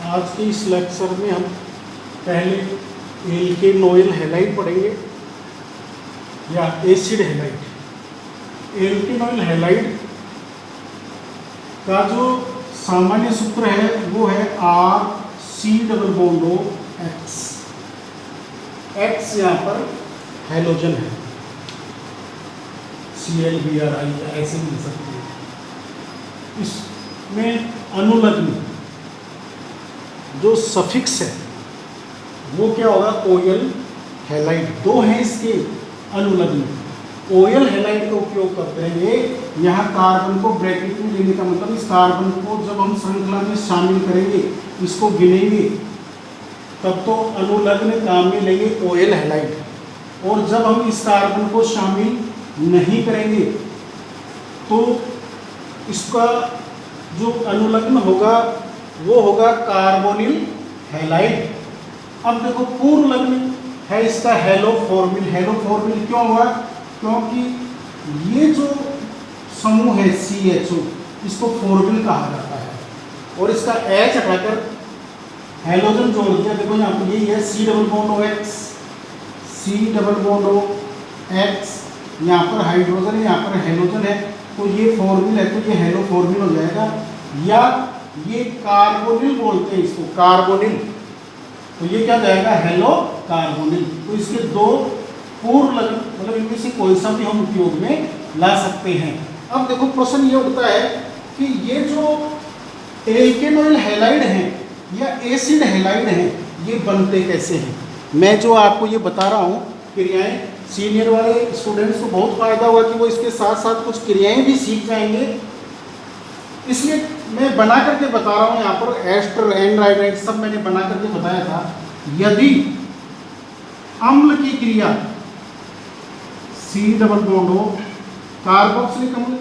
आज के इस लेक्चर में हम पहले एल्केनोइल हैलाइड पढ़ेंगे या एसिड हैलाइड। एल्केनोइल हैलाइड का जो सामान्य सूत्र है वो है RC≡X। X यहाँ पर हैलोजन है, ClBr ऐसे मिल सकती है। इसमें अनुलग्न जो सफिक्स है वो क्या होगा, ओयल हैलाइड। दो हैं इसके अनुलग्न। ओयल हैलाइड का उपयोग करते हैं ये, यहाँ कार्बन को ब्रैकेट में लेने का मतलब इस कार्बन को जब हम श्रृंखला में शामिल करेंगे, इसको गिनेंगे, तब तो अनुलग्न काम में लेंगे ओयल हैलाइड। और जब हम इस कार्बन को शामिल नहीं करेंगे तो इसका जो अनुलग्न होगा वो होगा कार्बोनिल हैलाइड। अब देखो पूर्व लग्न है इसका हेलोफॉर्मिल। हेलोफॉर्मिल क्यों हुआ? क्योंकि ये जो समूह है CHO, इसको फॉर्मिल कहा जाता है और इसका H हटाकर हेलोजन जोड़ दिया। देखो यहाँ पर यही है C≡OX, C≡OX, यहाँ पर हाइड्रोजन है, यहाँ पर हेलोजन है, तो ये फॉर्मिल है, तो ये हेलोफॉर्मिल हो जाएगा। या ये कार्बोनिल बोलते हैं इसको, कार्बोनिल, तो ये क्या जाएगा, हेलो कार्बोनिल। तो इसके दो पूर्व लग्न मतलब इनमें से कोई सा भी हम उपयोग में ला सकते हैं। अब देखो प्रश्न ये उठता है कि ये जो एल्केनोइल हैलाइड हैं या एसिड हैलाइड हैं, ये बनते कैसे हैं? मैं जो आपको ये बता रहा हूँ क्रियाएं, सीनियर वाले स्टूडेंट्स को बहुत फायदा होगा कि वो इसके साथ साथ कुछ क्रियाएं भी सीख जाएंगे, इसलिए मैं बना करके बता रहा हूँ। यहाँ पर एस्टर एंड्राइड सब मैंने बना करके बताया था। यदि अम्ल की क्रिया C≡O, कार्बोक्सिलिक अम्ल,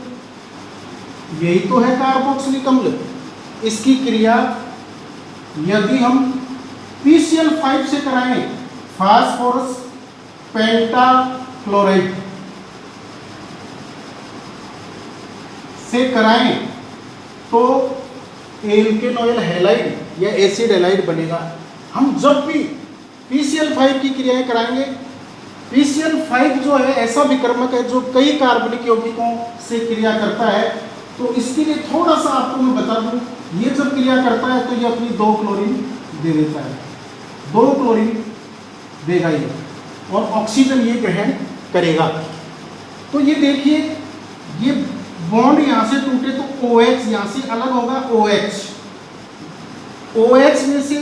यही तो है कार्बोक्सिलिक अम्ल, इसकी क्रिया यदि हम PCl5 से कराएं, फास्फोरस पेंटाक्लोराइड से कराएं, तो एल्केनोइल हैलाइड या एसिड हैलाइड बनेगा। हम जब भी PCl5 की क्रियाएं कराएंगे, PCl5 जो है ऐसा विकर्मक है जो कई कार्बनिक यौगिकों से क्रिया करता है। तो इसके लिए थोड़ा सा आपको मैं बता दूं, ये जब क्रिया करता है तो ये अपनी 2 क्लोरीन दे देता है, 2 क्लोरीन देगा ये, और ऑक्सीजन ये ग्रहण करेगा। तो ये देखिए, ये बॉन्ड यहाँ से टूटे तो OH यहाँ से अलग होगा, OH में से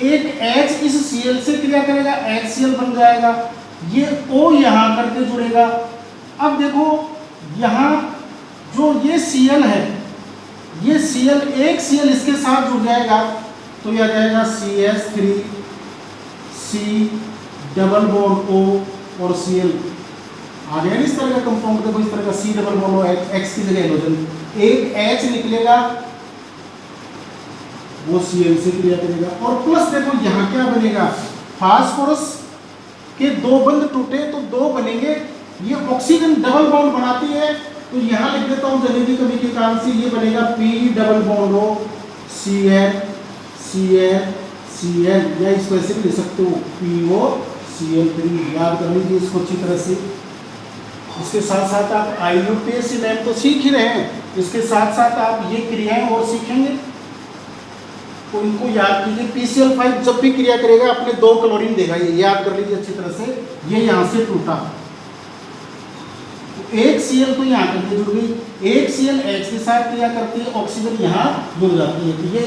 एक H इस Cl से क्रिया करेगा, HCl बन जाएगा। ये O यहाँ करके जुड़ेगा। अब देखो यहाँ जो ये Cl है, ये Cl, एक Cl इसके साथ जुड़ जाएगा तो यह आ जाएगा CH3, C≡O और Cl आ गया। इस तरह का कंपाउंड देखो, इस तरह का C≡O, X की जगह हेलोजन, एक H निकलेगा, वो Cl से क्रिया करेगा। और प्लस देखो यहाँ क्या बनेगा, फास्फोरस के 2 बंध टूटे तो 2 बनेंगे, ये ऑक्सीजन डबल बॉन्ड बनाती है, तो यहाँ लिख देता हूँ जलेबी कमी के कारण से, ये बनेगा P≡O Cl, या इसको ऐसे भी लिख सकते हो POCl3। याद कर लीजिए इसको अच्छी तरह से। इसके साथ साथ आप IUPAC नाम तो सीख ही रहे हैं, इसके साथ साथ आप ये क्रियाएं और सीखेंगे, तो इनको याद कीजिए। PCl5 जब भी क्रिया करेगा अपने 2 क्लोरीन देगा, ये याद कर लीजिए अच्छी तरह से। ये यहाँ से टूटा तो एक Cl तो यहाँ करके जुड़ गई, एक Cl H के साथ क्रिया करती है, ऑक्सीजन यहाँ जुड़ जाती है, तो ये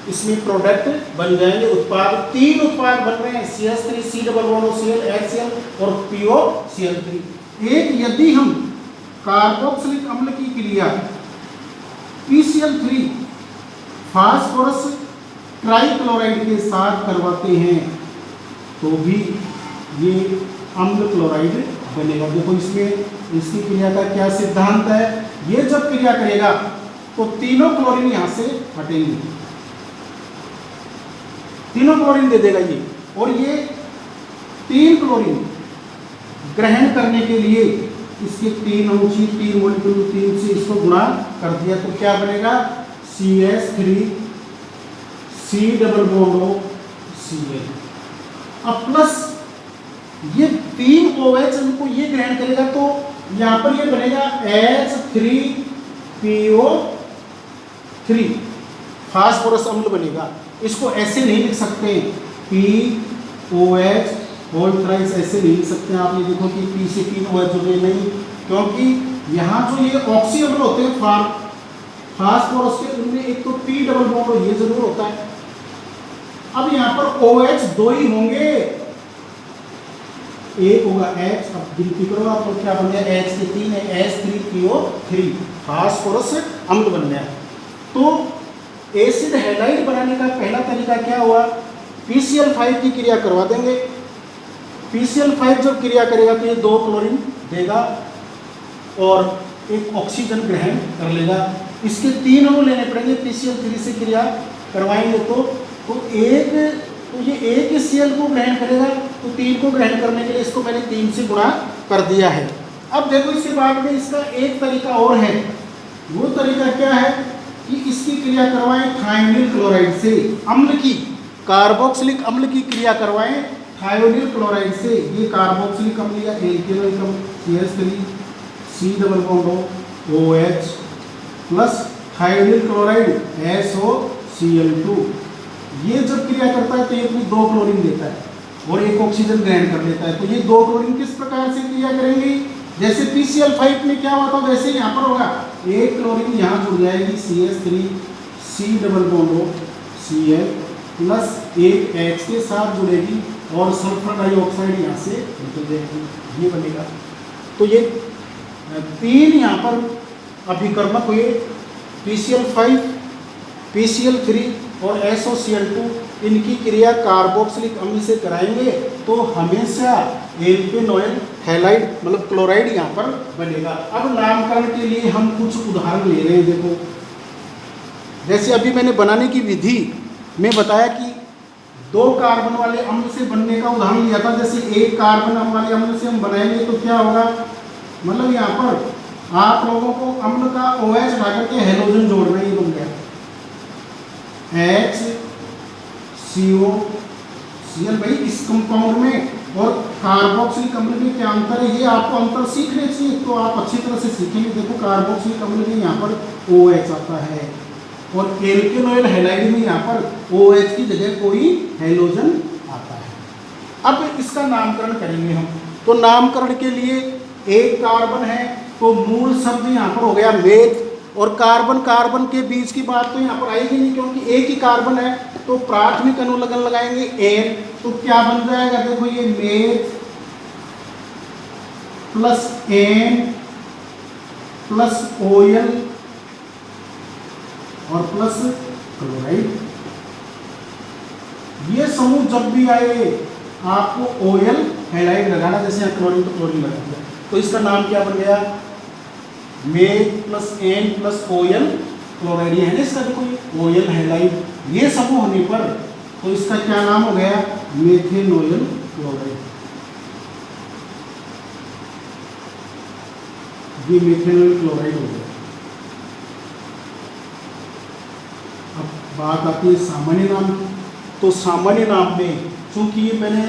इसमें प्रोडक्ट बन जाएंगे, उत्पाद। 3 उत्पाद बन रहे हैं, CH3, C≡O Cl, HCl और POCl3। एक यदि हम कार्बोक्सिलिक अम्ल की क्रिया PCl3 फास्फोरस ट्राइक्लोराइड के साथ करवाते हैं तो भी ये अम्ल क्लोराइड बनेगा। देखो इसमें इसकी क्रिया का क्या सिद्धांत है, ये जब क्रिया करेगा तो तीनों क्लोरीन यहाँ से हटेंगे, तीनों क्लोरीन दे देगा ये, और ये 3 क्लोरीन ग्रहण करने के लिए इसके 3 अंशी 3 मल्टीपल 3 से इसको गुणा कर दिया तो क्या बनेगा, CH3 C double bond O Cl। अब प्लस ये 3 OH इनको ये ग्रहण करेगा तो यहां पर ये बनेगा H3PO3 फास्फोरस अम्ल बनेगा। इसको ऐसे नहीं लिख सकते POH होल थ्राइस, ऐसे नहीं लिख सकते आप। ये देखो कि P से 3 OH जुड़े नहीं, क्योंकि यहाँ जो ये ऑक्सी अम्ल होते हैं फास्फोरस के, उनमें एक तो P डबल बॉन्ड ये जरूर होता है। अब यहाँ पर OH 2 ही होंगे, एक होगा H। अब गिनती करो आप, तो क्या बन गया, H के 3 है, H3PO3 फास्फोरस अम्ल बन गया। तो एसिड हैलाइड बनाने का पहला तरीका क्या हुआ, PCl5 की क्रिया करवा देंगे। PCl5 जब क्रिया करेगा तो ये 2 क्लोरीन देगा और एक ऑक्सीजन ग्रहण कर लेगा। इसके 3 अणु लेने पड़ेंगे, PCl3 से क्रिया करवाएंगे तो ये एक ही Cl को ग्रहण करेगा, तो 3 को ग्रहण करने के लिए इसको मैंने 3 से गुणा कर दिया है। अब देखो इसके बाद में इसका एक तरीका और है। वो तरीका क्या है कि इसकी क्रिया करवाएं थायोनिल क्लोराइड से, अम्ल की, कार्बोक्सिलिक अम्ल की क्रिया करवाएं थायोनिल क्लोराइड से। ये कार्बोक्सिलिक अम्ल या एल्केनोइक अम्ल CH3 C double bond OH plus thionyl chloride SOCl2। ये जब क्रिया करता है तो ये 2 क्लोरीन देता है और एक ऑक्सीजन ग्रहण कर लेता है। तो ये 2 क्लोरीन किस प्रकार से क्रिया करेंगे, जैसे PCl5 में क्या हुआ था वैसे यहाँ पर होगा। एक क्लोरीन यहाँ जुड़ जाएगी CH3 C double bond Cl plus एक H के साथ जुड़ेगी और सल्फर डाइऑक्साइड यहाँ से निकल जाएगी, ये बनेगा। तो ये 3 यहाँ पर अभिकर्मक हुए, PCl5, PCl3 और SOCl2। इनकी क्रिया कार्बोक्सिलिक अम्ल से कराएंगे तो हमेशा एल्केनोइल हैलाइड मतलब क्लोराइड यहाँ पर बनेगा। अब नामकरण के लिए हम कुछ उदाहरण ले रहे हैं। देखो जैसे अभी मैंने बनाने की विधि में बताया कि 2 कार्बन वाले अम्ल से बनने का उदाहरण लिया था। जैसे 1 कार्बन वाले अम्ल से हम बनाएंगे तो क्या होगा, मतलब यहाँ पर आप लोगों को अम्ल का OH ला करके हैलोजन जोड़ना ही बन गया, HCOCl। भाई इस कंपाउंड में और कार्बोक्सिलिक अम्ल में क्या अंतर है, ये आपको अंतर सीखने चाहिए, तो आप अच्छी तरह से सीखेंगे। देखो कार्बोक्सिलिक अम्ल में यहाँ पर OH आता है और एल्केनोइल हैलाइड में यहाँ पर OH की जगह कोई हैलोजन आता है। अब इसका नामकरण करेंगे हम, तो नामकरण के लिए 1 कार्बन है तो मूल शब्द यहाँ पर हो गया मेथ, और कार्बन कार्बन के बीच की बात तो यहाँ पर आएगी नहीं क्योंकि एक ही कार्बन है। तो प्राथमिक अनुलग्न लगाएंगे N, तो क्या बन जाएगा, देखो ये meth plus N plus OL और प्लस क्लोराइड। ये समूह जब भी आए आपको OL हैलाइड लगाना, जैसे यहाँ क्लोरीन तो क्लोरीन लगा दिया, तो इसका नाम क्या बन गया, meth plus N plus OL chloride है ना इसका। देखो ये OL हैलाइड, ये समूह होने पर तो इसका क्या नाम हो गया, मेथेनोइल क्लोराइड। ये मेथेनोइल क्लोराइड हो गया। अब बात आती है सामान्य नाम की। तो सामान्य नाम में चूंकि ये मैंने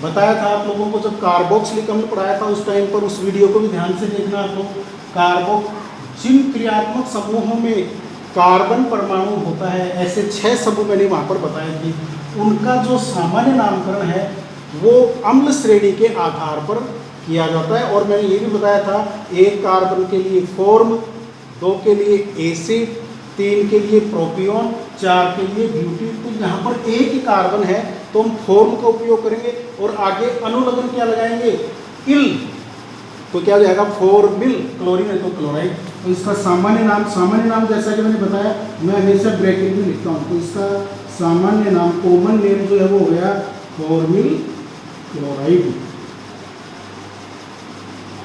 बताया था आप लोगों को जब कार्बोक्सिलिक अम्ल पढ़ाया था उस टाइम पर, उस वीडियो को भी ध्यान से देखना आप लोग। जिन क्रियात्मक समूहों में कार्बन परमाणु होता है, ऐसे 6 समूह मैंने वहाँ पर बताए थे, उनका जो सामान्य नामकरण है वो अम्ल श्रेणी के आधार पर किया जाता है। और मैंने ये भी बताया था 1 कार्बन के लिए फॉर्म, 2 के लिए एसिड, 3 के लिए प्रोपियोन, 4 के लिए ब्यूटीन। तो यहाँ पर एक ही कार्बन है तो हम फॉर्म का उपयोग करेंगे और आगे अनुलग्न क्या लगाएंगे, इल, तो क्या हो जाएगा फॉर्मिल। क्लोरीन है तो क्लोराइड। तो इसका सामान्य नाम जैसा कि मैंने बताया मैं हमेशा ब्रैकेट में लिखता हूँ, तो इसका सामान्य नाम कॉमन नेम जो है वो हो गया फॉर्मिल क्लोराइड।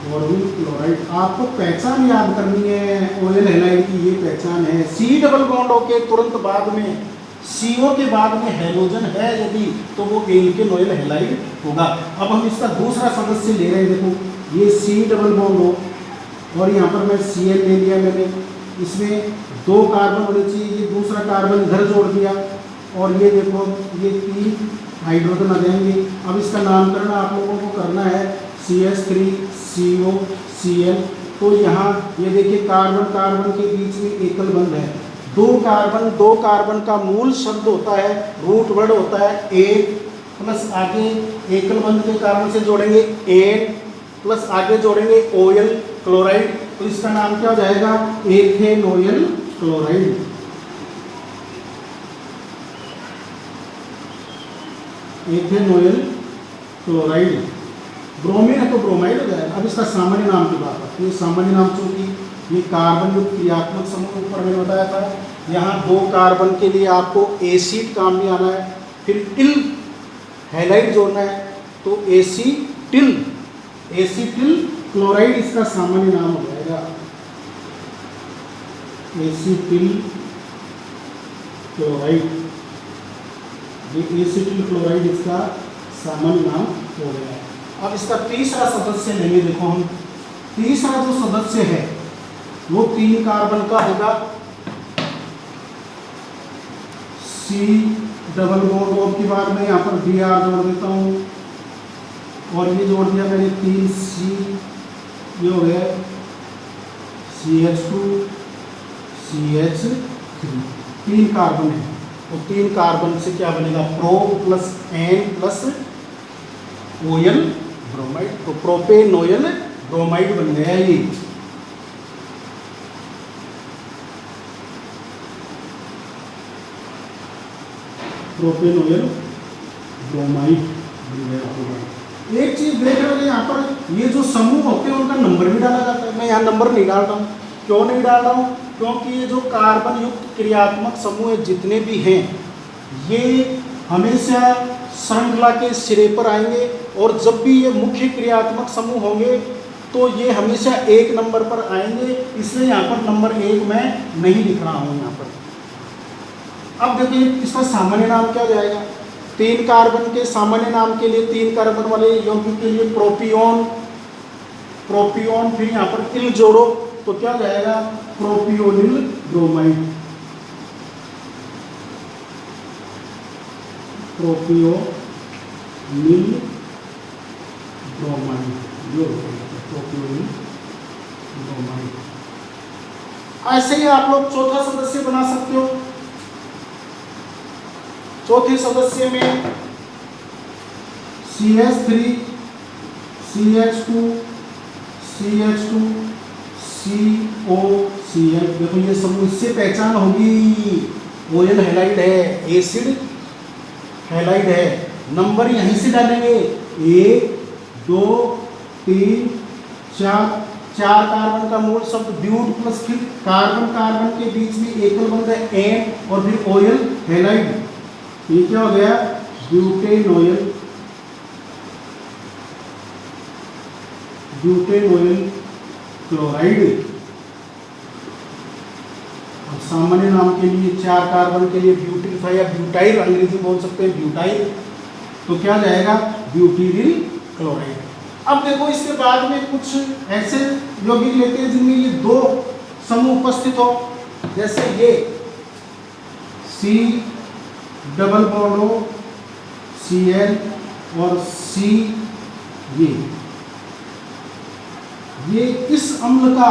Formal chloride. आपको पहचान याद करनी है OL हैलाइड की, ये पहचान है। C डबल बॉन्ड के तुरंत बाद में CO के बाद में हैलोजन है यदि, तो वो एल्केनोइल हैलाइड होगा। अब हम इसका दूसरा सदस्य ले रहे हैं। देखो ये C डबल बॉन्ड हो और यहाँ पर मैं Cl ले लिया मैंने, इसमें 2 कार्बन होने चाहिए, ये दूसरा कार्बन इधर जोड़ दिया और ये देखो ये 3 हाइड्रोजन आ जाएंगे। अब इसका नामकरण आप लोगों को करना है CH3CO Cl। तो यहाँ ये देखिए कार्बन कार्बन के बीच में एकल बंध है। दो कार्बन का मूल शब्द होता है, रूट वर्ड होता है एक, प्लस आगे एकल बंध के कारण से जोड़ेंगे एन, प्लस आगे जोड़ेंगे OL क्लोराइड। तो इसका नाम क्या हो जाएगा? एथेनोयल क्लोराइड। एथेनोयल क्लोराइड। ब्रोमीन है तो ब्रोमाइड हो जाएगा। अब इसका सामान्य नाम की बात है। ये सामान्य नाम चूंकि ये कार्बन युक्त क्रियात्मक समूह ऊपर मैंने बताया था, यहाँ 2 कार्बन के लिए आपको एसिड काम में आना है, फिर टिल हैलाइड जोड़ना है, तो एसीटिल क्लोराइड इसका सामान्य नाम हो जाएगा। एसीटिल क्लोराइड, ये एसीटिल क्लोराइड इसका सामान्य नाम हो गया। अब इसका तीसरा सदस्य लेंगे। देखो हम तीसरा जो सदस्य है वो 3 कार्बन का होगा। C डबल बॉन्ड O की बार में यहाँ पर Br जोड़ देता हूँ, और ये जोड़ दिया मैंने 3C, ये हो गया CH2 CH3। 3 कार्बन है, तो 3 कार्बन से क्या बनेगा? Pro plus N plus OL bromide. तो प्रोपेनोयल ब्रोमाइड बन गया ये। प्रोपेनोयल ब्रोमाइड बन गया। एक चीज देख रहे हो यहाँ पर, ये जो समूह होते हैं उनका नंबर भी डाला जाता है। मैं यहाँ नंबर नहीं डाल रहा हूँ। क्यों नहीं डाल रहा हूँ? क्योंकि ये जो कार्बन युक्त क्रियात्मक समूह जितने भी हैं ये हमेशा श्रृंखला के सिरे पर आएंगे, और जब भी ये मुख्य क्रियात्मक समूह होंगे तो ये हमेशा 1 नंबर पर आएंगे। इसलिए यहाँ पर नंबर 1 मैं नहीं लिख रहा हूँ यहाँ पर। अब देखिए इसका सामान्य नाम क्या हो जाएगा? 3 कार्बन के सामान्य नाम के लिए 3 कार्बन वाले यौगिक के लिए प्रोपियोन, फिर यहाँ पर इल जोड़ो तो क्या हो जाएगा? Propionyl bromide. Propionyl bromide, propionyl bromide. ऐसे ही आप लोग चौथा सदस्य बना सकते हो। चौथे सदस्य में CH3 CH2 CH2 COCl। देखो ये समूह, इससे पहचान होगी। OL हैलाइड है, एसिड हैलाइड है। नंबर यहीं से डालेंगे 1 2 3 4। 4 कार्बन का मूल शब्द ब्यूट, प्लस फिर कार्बन के बीच में एकल बंध है एन, और फिर OL हैलाइड। ये क्या हो गया? ब्यूटेनोयल क्लोराइड। और सामान्य नाम के लिए 4 कार्बन के लिए ब्यूटिल था या ब्यूटाइल, अंग्रेजी बोल सकते हैं ब्यूटाइल, तो क्या जाएगा? ब्यूटीरिल क्लोराइड। अब देखो इसके बाद में कुछ ऐसे यौगिक लेते हैं जिनमें ये 2 समूह उपस्थित हो, जैसे ये C double bond O Cl और C, ये इस अम्ल का,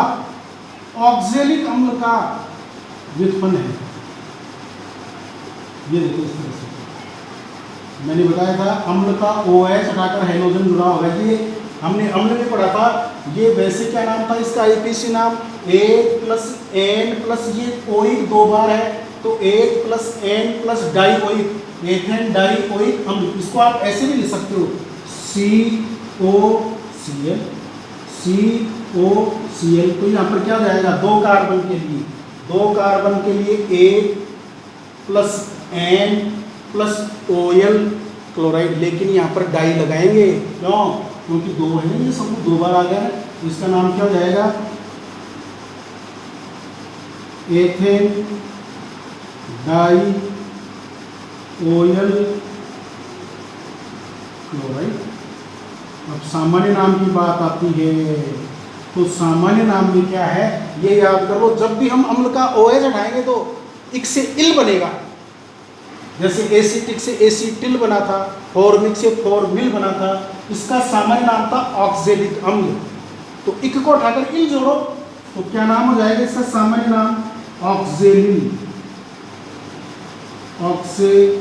ऑक्जेलिक अम्ल का व्युत्पन्न है। ये देखो इस तरह से मैंने बताया था अम्ल का OH हटाकर हाइड्रोजन जुड़ा होगा। ये हमने अम्ल में पढ़ा था। ये वैसे क्या नाम था इसका? IPC नाम 1 + N प्लस ये OIC 2 बार है, तो 1 + N plus dioic, ethane dioic अम्ल। इसको आप ऐसे भी लिख सकते हो COCl। तो यहाँ पर क्या हो जाएगा? 2 कार्बन के लिए 1 + N प्लस OL क्लोराइड, लेकिन यहाँ पर डाई लगाएंगे। क्यों? क्योंकि 2 है, ये समूह 2 बार आ गया है। इसका नाम क्या हो जाएगा? Ethane di OL chloride. अब सामान्य नाम की बात आती है, तो सामान्य नाम में क्या है ये याद कर लो। जब भी हम अम्ल का OH हटाएंगे तो इक से इल बनेगा। जैसे एसिटिक से एसिटिल बना था, फॉर्मिक से फॉर्मिल बना था, इसका सामान्य नाम था ऑक्जेलिक अम्ल। तो इक को उठाकर इल जोड़ो तो क्या नाम हो जाएगा इसका सामान्य नाम? ऑक्जेलिल, ऑक्जेलिल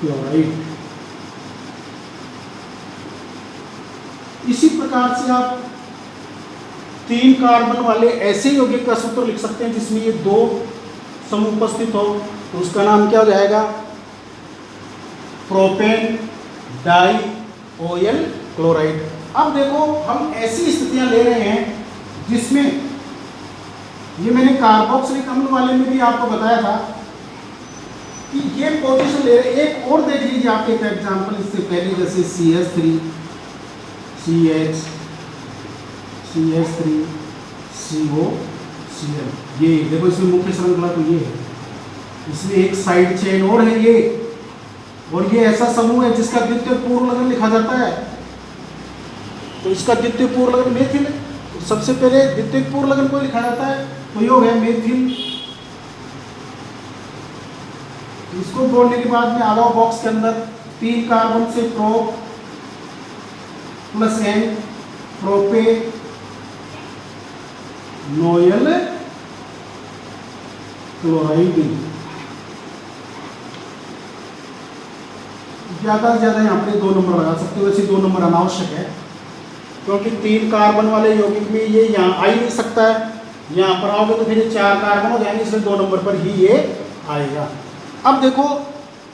क्लोराइड। इसी प्रकार से आप 3 कार्बन वाले ऐसे यौगिक का सूत्र लिख सकते हैं जिसमें ये 2 समूह उपस्थित हो, तो उसका नाम क्या हो जाएगा? Propane di oil chloride. अब देखो हम ऐसी स्थितियां ले रहे हैं जिसमें ये मैंने कार्बोक्सिलिक अम्ल वाले में भी आपको बताया था कि ये पोजीशन ले रहे। एक और देख लीजिए आप एक एग्जांपल इससे पहले, जैसे CH3 CH CH3 CO Cl। ये देखो इसमें मुख्य श्रृंखला तो ये है, इसमें एक साइड चेन और है ये, और ये ऐसा समूह है जिसका द्वितीय पूर्व लगन लिखा जाता है। तो इसका द्वितीय पूर्व लगन मेथिल है, तो सबसे पहले द्वितीय पूर्व लगन को लिखा जाता है, तो ये हो गया मेथिल। इसको बोलने के बाद में आ जाओ बॉक्स के अंदर 3 कार्बन से prop plus N propanoyl chloride. ज़्यादा से ज़्यादा यहाँ पे 2 नंबर लगा सकते हो, वैसे 2 नंबर अनावश्यक है क्योंकि 3 कार्बन वाले यौगिक में ये यहाँ आ ही नहीं सकता है। यहाँ पर आओगे तो फिर 4 कार्बन हो जाएंगे, इसलिए 2 नंबर पर ही ये आएगा। अब देखो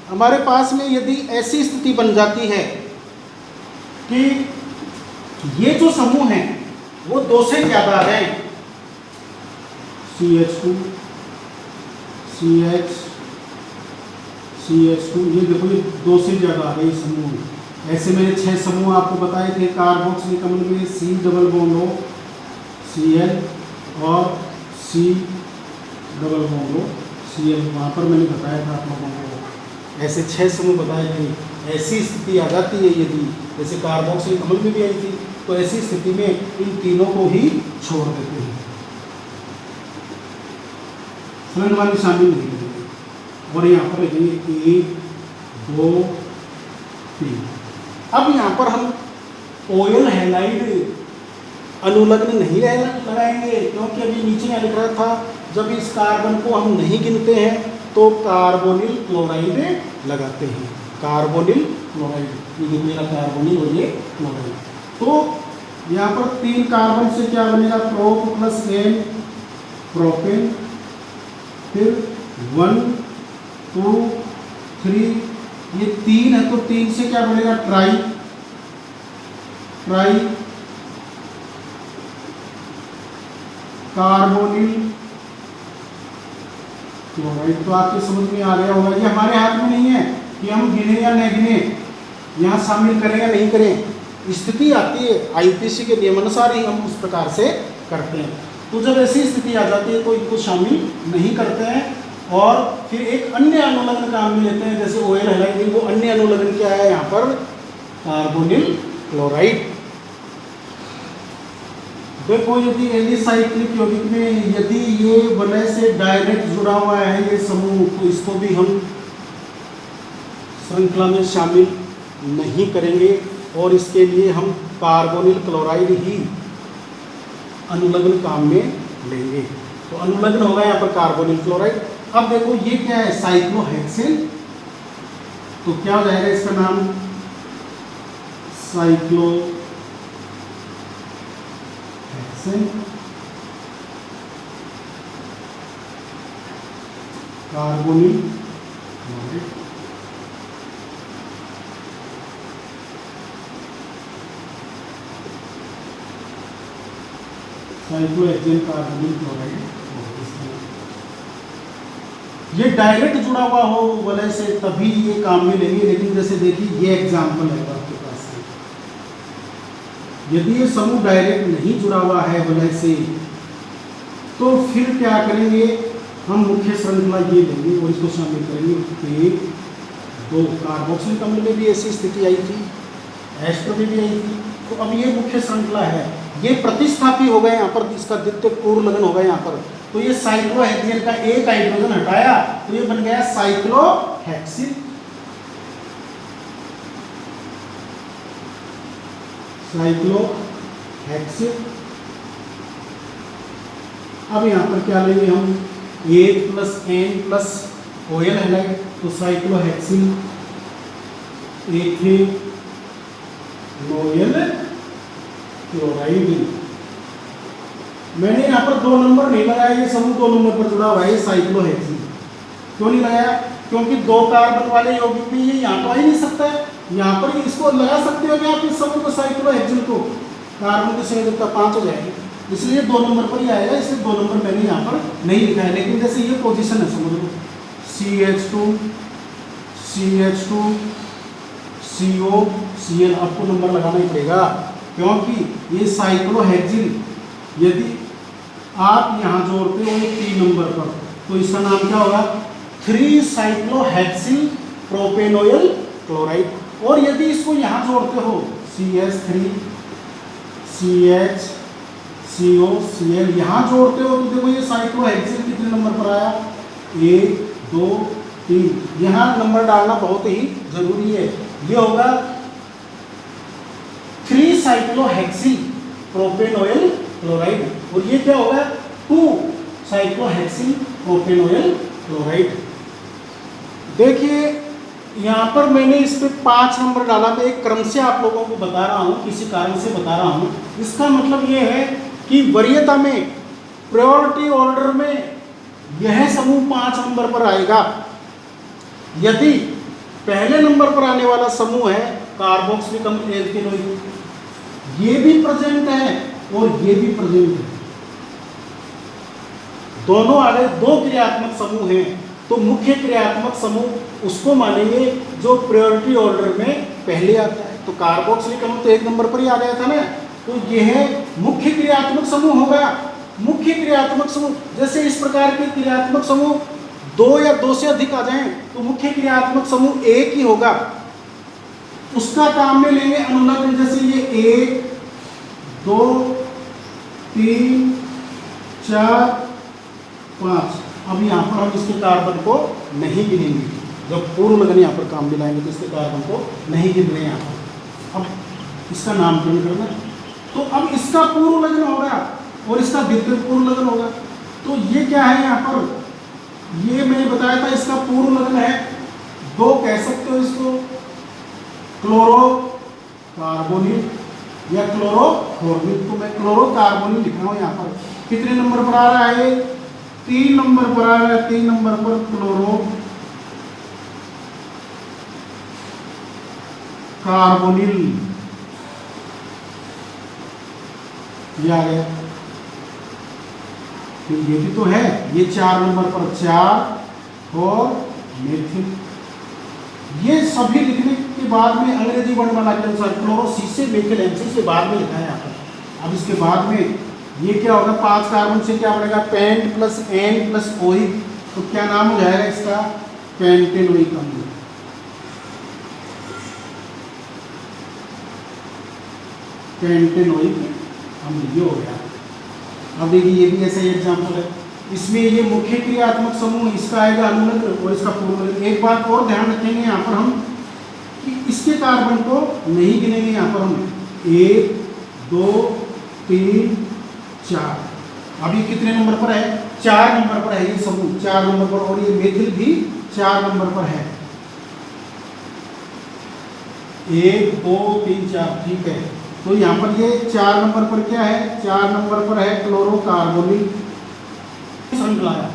हमारे पास में यदि ऐसी स्थिति बन जाती है कि ये जो समूह हैं वो 2 से ज़्यादा हैं, CH2 CH CH2, ये देखो ये 2 से ज़्यादा आ गए समूह। ऐसे मैंने 6 समूह आपको बताए थे कार्बोक्सिलिक अम्ल में, C double bond O Cl और C double bond O Cl, वहाँ पर मैंने बताया था आप लोगों को, ऐसे 6 समूह बताए थे। ऐसी स्थिति आ जाती है यदि, जैसे कार्बोक्सिलिक अम्ल में भी आई थी, तो ऐसी स्थिति में इन तीनों को ही छोड़ देते हैं, श्रृंखला में शामिल नहीं करेंगे, और यहाँ पर लिखेंगे 1 2 3। अब यहाँ पर हम ऑयल हैलाइड अनुलग्न नहीं लगाएंगे क्योंकि अभी नीचे यहाँ लिख रहा था जब इस कार्बन को हम नहीं गिनते हैं तो कार्बोनिल क्लोराइड लगाते हैं। कार्बोनिल क्लोराइड, ये मेरा कार्बोनिल और ये क्लोराइड। तो यहाँ पर 3 कार्बन से क्या बनेगा? प्रोप प्लस N प्रोपेन, फिर 1 2 3, ये 3 है तो 3 से क्या बनेगा? Try carbonyl chloride. तो आपके समझ में आ गया होगा, ये हमारे हाथ में नहीं है कि हम गिने या नहीं गिने, यहाँ शामिल करें या नहीं करें। स्थिति आती है IUPAC के नियमानुसार ही हम उस प्रकार से करते हैं। तो जब ऐसी स्थिति आ जाती है तो इनको शामिल नहीं करते हैं और फिर एक अन्य अनुलग्न काम में लेते हैं, जैसे ऑयल हैलाइड। वो अन्य अनुलग्न क्या है यहाँ पर? Carbonyl chloride. देखो यदि एलिसाइक्लिक यौगिक में यदि ये वलय से डायरेक्ट जुड़ा हुआ है ये समूह, तो इसको भी हम श्रृंखला में शामिल नहीं करेंगे और इसके लिए हम कार्बोनिल क्लोराइड ही अनुलग्न काम में लेंगे। तो अनुलग्न होगा यहाँ पर कार्बोनिल क्लोराइड। अब देखो ये क्या है? साइक्लोहेक्सेन। तो क्या हो जाएगा इसका नाम? Cyclohexane carbonyl chloride. Cyclohexane carbonyl chloride. ये डायरेक्ट जुड़ा हुआ हो वलय से तभी ये काम में लेंगे, लेकिन जैसे देखिए ये एग्जाम्पल है आपके पास में, यदि ये समूह डायरेक्ट नहीं जुड़ा हुआ है वलय से तो फिर क्या करेंगे? हम मुख्य श्रृंखला ये लेंगे और इसको शामिल करेंगे। 1 2 कार्बोक्सिलिक अम्ल में भी ऐसी स्थिति आई थी, एस्टर में भी आई थी। तो अब ये मुख्य श्रृंखला है, ये प्रतिस्थापी हो गए यहाँ पर, इसका द्वितीय पूर्व लगन होगा यहाँ पर। तो ये साइक्लोहेक्सेन का एक हाइड्रोजन हटाया तो ये बन गया साइक्लोहेक्सिल। साइक्लोहेक्सिल। अब यहाँ पर क्या लेंगे हम, 8 + N + OL हैलाइड, तो साइक्लोहेक्सिल एथेनोयल क्लोराइड। मैंने यहाँ पर 2 नंबर नहीं लगाया, ये समूह 2 नंबर पर जुड़ा हुआ है साइक्लोहेक्सिन। क्यों नहीं लगाया, क्योंकि 2 कार्बन वाले यौगिक में ये यहाँ तो आ ही नहीं सकता है। यहाँ पर इसको लगा सकते हो कि आप इस समूह को साइक्लोहेक्सिन को, कार्बन की संयोजकता 5 हो जाएगी, इसलिए 2 नंबर पर ही आएगा, इसलिए 2 नंबर मैंने यहाँ पर नहीं लिखा है। लेकिन जैसे ये पोजीशन है समझ लो, CH2 CH2 CO Cl, आपको नंबर लगाना ही पड़ेगा क्योंकि ये साइक्लोहेक्सिन यदि आप यहाँ जोड़ते हो 3 नंबर पर तो इसका नाम क्या होगा, 3 साइक्लोहेक्सिल प्रोपेनोयल क्लोराइड। और यदि इसको यहाँ जोड़ते हो CH3 CH CO Cl, यहाँ जोड़ते हो तो देखो ये साइक्लोहेक्सिल कितने नंबर पर आया, 1 2 3। यहाँ नंबर डालना बहुत ही जरूरी है। ये होगा 3 साइक्लोहेक्सिल प्रोपेनोयल क्लोराइड और ये क्या होगा, 2 साइक्लोहेक्सिल प्रोपेनोयल क्लोराइड। देखिए यहाँ पर मैंने इस पे 5 नंबर डाला, मैं एक क्रम से आप लोगों को बता रहा हूँ, किसी कारण से बता रहा हूँ। इसका मतलब ये है कि वरीयता में, प्रायोरिटी ऑर्डर में यह समूह 5 नंबर पर आएगा। यदि पहले नंबर पर आने वाला समूह है कार्बोक्सिलिक अम्ल एल्केनोइक, ये भी प्रेजेंट है और ये भी प्रेजेंट है, दोनों आ गए, 2 क्रियात्मक समूह हैं, तो मुख्य क्रियात्मक समूह उसको मानेंगे जो प्रायोरिटी ऑर्डर में पहले आता है। तो कार्बोक्सिलिक अम्ल तो 1 नंबर पर ही आ गया था ना, तो यह मुख्य क्रियात्मक समूह होगा। मुख्य क्रियात्मक समूह, जैसे इस प्रकार के क्रियात्मक समूह 2 या 2 से अधिक आ जाएं तो मुख्य क्रियात्मक समूह 1 ही होगा। उसका काम में लेंगे अनुलग्न, जैसे ये 1 2 3 4 5। अब यहाँ पर हम इसके कार्बन को नहीं गिनेंगे, जब पूर्व लगन यहाँ पर काम दिलाएंगे तो इसके कार्बन को नहीं गिन रहे हैं यहाँ पर। अब इसका नामकरण करना, तो अब इसका पूर्व लगन होगा और इसका द्वितीय पूर्व लगन होगा। तो ये क्या है यहाँ पर, ये मैंने बताया था इसका पूर्व लगन है, 2 कह सकते हो इसको, क्लोरोकार्बोनिल या क्लोरोफ्लोरिल। तो मैं क्लोरोकार्बोनिल लिख रहा हूँ यहाँ पर। कितने नंबर पर आ रहा है, 3 नंबर पर आ रहा है। 3 नंबर पर क्लोरोकार्बोनिल ये आ गया, तो ये भी तो है। ये 4 नंबर पर 4 और मेथिल। ये सभी लिखने के बाद में अंग्रेजी वर्णमाला के अनुसार क्लोरो C से मेथिल MC से बाद में लिखा है यहाँ पर। अब इसके बाद में ये क्या होगा, 5 कार्बन से क्या बनेगा, पेंट + N + OH, तो क्या नाम हो जाएगा इसका, पेंटेनोइक अम्ल। पेंटेनोइक अम्ल ये हो गया। अब देखिए ये भी ऐसा ही एग्जाम्पल है, इसमें ये मुख्य क्रियात्मक समूह, इसका आएगा अनुलग्न और इसका पूर्व लगन। एक बात और ध्यान रखेंगे यहाँ पर हम कि इसके कार्बन को नहीं गिनेंगे यहाँ पर हम, 1 2 3 4। अब ये कितने नंबर पर है, 4 नंबर पर है ये समूह, 4 नंबर पर, और ये मेथिल भी 4 नंबर पर है। 1 2 3 4, ठीक है। तो यहाँ पर ये 4 नंबर पर क्या है, 4 नंबर पर है क्लोरोकार्बोनिल श्रृंखला है।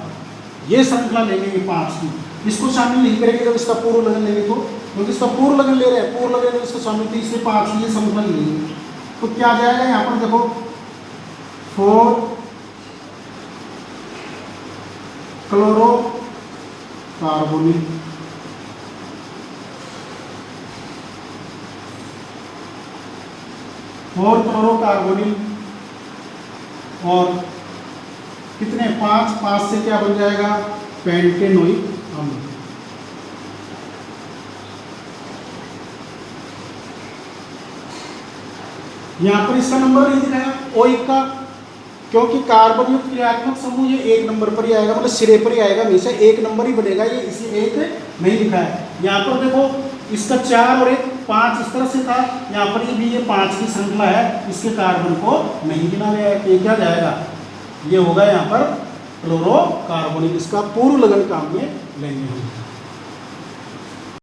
ये श्रृंखला लेंगे ये 5 की, इसको शामिल नहीं करेंगे जब इसका पूर्व लगन लेंगे तो, क्योंकि इसका पूर्व लगन ले रहे हैं, पूर्व लगन में इसको शामिल थी, इसमें 5 की ये श्रृंखला लेंगे। तो क्या आ जाएगा यहाँ पर देखो, 4 क्लोरोकार्बोनिल, 4 क्लोरोकार्बोनिल और कितने, 5 से क्या बन जाएगा, पेंटेनोइक अम्ल। यहाँ पर इसका नंबर नहीं दिखाया ओइक का, क्योंकि कार्बन युक्त क्रियात्मक समूह ये एक नंबर पर ही आएगा, मतलब सिरे पर ही आएगा, हमेशा एक नंबर ही बनेगा, ये इसी एक नहीं लिखा है। यहाँ पर देखो इसका 4 और 1 5 इस तरह से था, यहाँ पर ये भी ये 5 की श्रृंखला है, इसके कार्बन को नहीं गिना गया है, ये क्या जाएगा, ये होगा यहाँ पर क्लोरोकार्बोनिल, इसका पूर्व लगन काम में लेंगे हम।